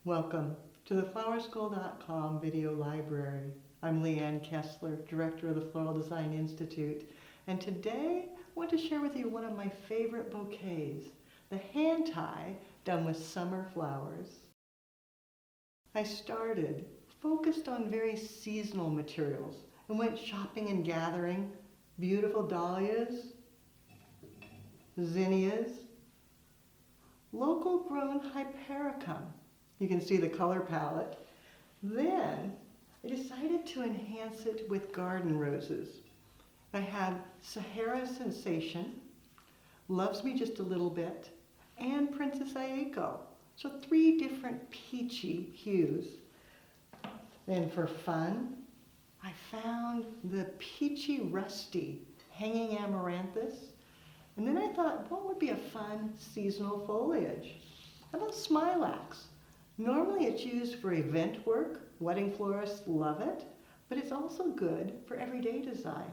Welcome to the flowerschool.com video library. I'm Leanne Kessler, Director of the Floral Design Institute, and today I want to share with you one of my favorite bouquets, the hand tie done with summer flowers. I started focused on very seasonal materials and went shopping and gathering beautiful dahlias, zinnias, local grown hypericum. You can see the color palette. Then I decided to enhance it with garden roses. I had Sahara Sensation, Loves Me Just a Little Bit, and Princess Ayako. So 3 different peachy hues. Then for fun, I found the peachy rusty hanging amaranthus. And then I thought, what would be a fun seasonal foliage? How about smilax? Normally it's used for event work. Wedding florists love it, but it's also good for everyday design.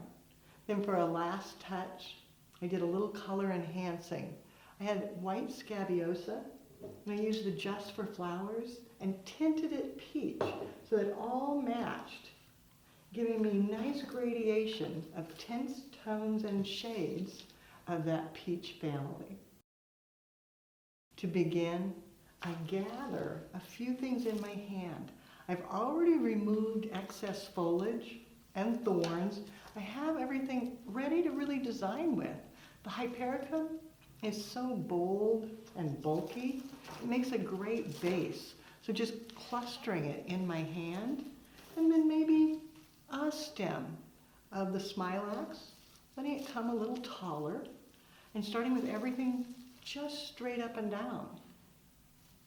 Then for a last touch, I did a little color enhancing. I had white scabiosa, and I used the Just for Flowers and tinted it peach so that it all matched, giving me nice gradation of tints, tones, and shades of that peach family. To begin, I gather a few things in my hand. I've already removed excess foliage and thorns. I have everything ready to really design with. The hypericum is so bold and bulky, it makes a great base. So just clustering it in my hand, and then maybe a stem of the smilax, letting it come a little taller, and starting with everything just straight up and down.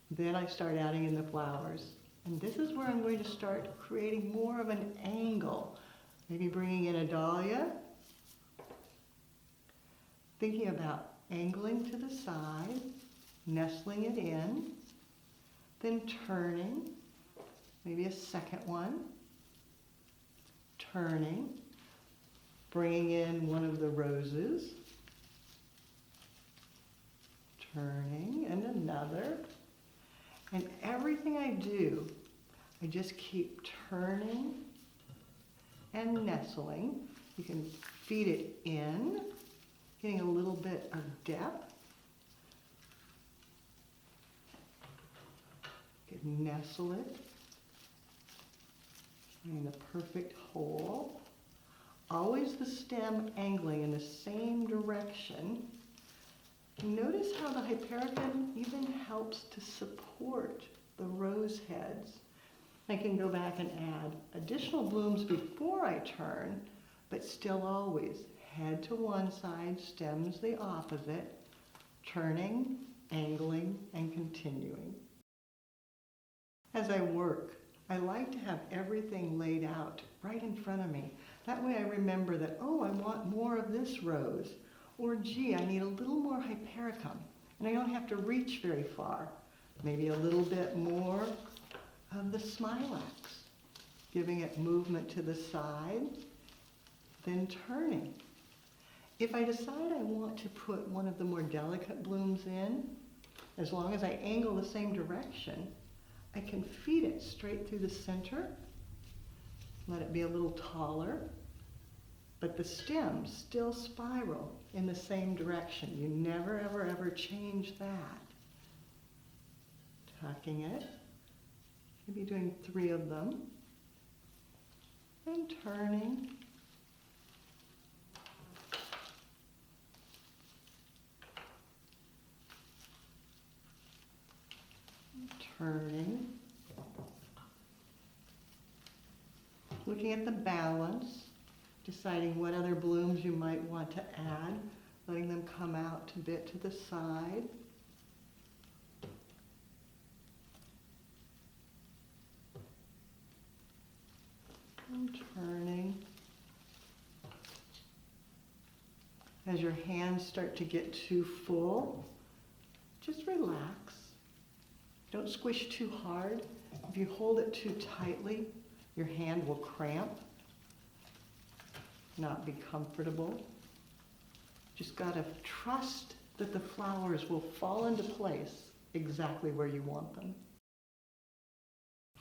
Then I start adding in the flowers. And this is where I'm going to start creating more of an angle. Maybe bringing in a dahlia. Thinking about angling to the side, nestling it in, then turning, maybe a second one, turning, bringing in one of the roses, turning, and another. And everything I do, I just keep turning and nestling. You can feed it in, getting a little bit of depth. You can nestle it in the perfect hole. Always the stem angling in the same direction. Notice how the hypericum even helps to support the rose heads. I can go back and add additional blooms before I turn, but still always head to one side, stems the opposite, turning, angling, and continuing. As I work, I like to have everything laid out right in front of me. That way I remember that, oh, I want more of this rose. Or, gee, I need a little more hypericum, and I don't have to reach very far. Maybe a little bit more of the smilax, giving it movement to the side, then turning. If I decide I want to put one of the more delicate blooms in, as long as I angle the same direction, I can feed it straight through the center, let it be a little taller, but the stems still spiral in the same direction. You never, ever, ever change that. Tucking it, maybe doing 3 of them, and turning. Turning. Looking at the balance. Deciding what other blooms you might want to add, letting them come out a bit to the side. And turning. As your hands start to get too full, just relax. Don't squish too hard. If you hold it too tightly, your hand will cramp. Not be comfortable. Just gotta trust that the flowers will fall into place exactly where you want them.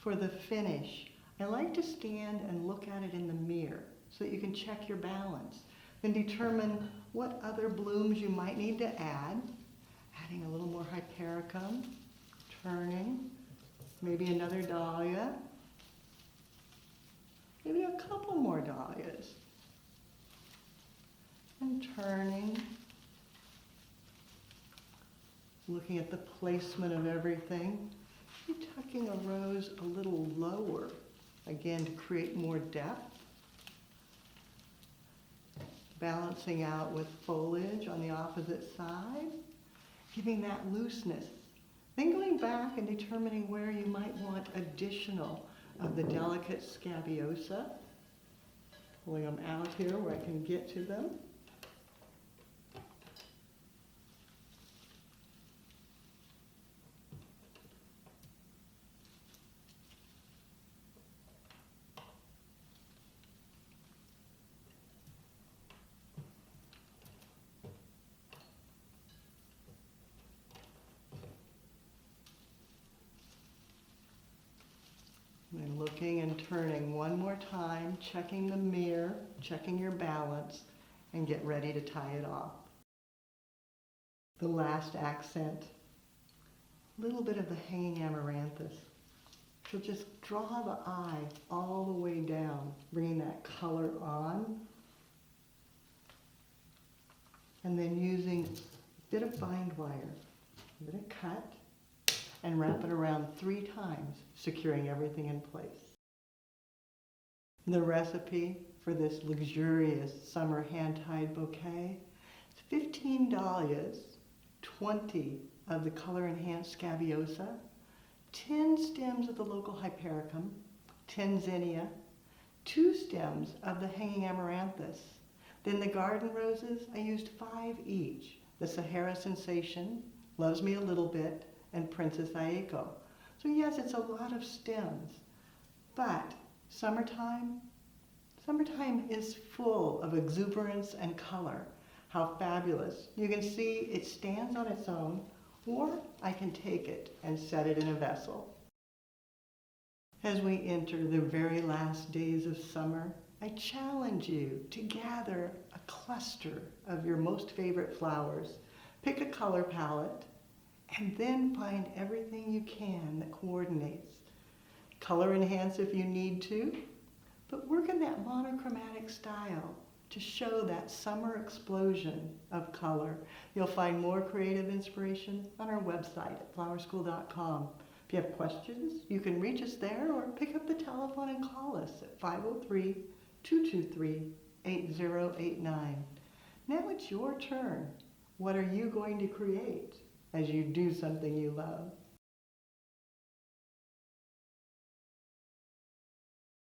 for the finish, I like to stand and look at it in the mirror so that you can check your balance. Then determine what other blooms you might need to add. Adding a little more hypericum, turning, maybe another dahlia, maybe a couple more dahlias, and turning, looking at the placement of everything. You're tucking a rose a little lower, again to create more depth. Balancing out with foliage on the opposite side, giving that looseness. Then going back and determining where you might want additional of the delicate scabiosa. Pulling them out here where I can get to them. And looking and turning one more time, checking the mirror, checking your balance, and get ready to tie it off. The last accent, a little bit of the hanging amaranthus. So just draw the eye all the way down, bringing that color on. And then using a bit of bind wire, a bit of cut, and wrap it around 3 times, securing everything in place. The recipe for this luxurious summer hand-tied bouquet is 15 dahlias, 20 of the color-enhanced scabiosa, 10 stems of the local hypericum, 10 zinnia, 2 stems of the hanging amaranthus. Then the garden roses, I used 5 each. The Sahara Sensation, Loves Me a Little Bit, and Princess Aiko. So yes, it's a lot of stems, but summertime is full of exuberance and color. How fabulous. You can see it stands on its own, or I can take it and set it in a vessel. As we enter the very last days of summer, I challenge you to gather a cluster of your most favorite flowers, pick a color palette, and then find everything you can that coordinates. Color enhance if you need to, but work in that monochromatic style to show that summer explosion of color. You'll find more creative inspiration on our website at flowerschool.com. If you have questions, you can reach us there or pick up the telephone and call us at 503-223-8089. Now it's your turn. What are you going to create as you do something you love?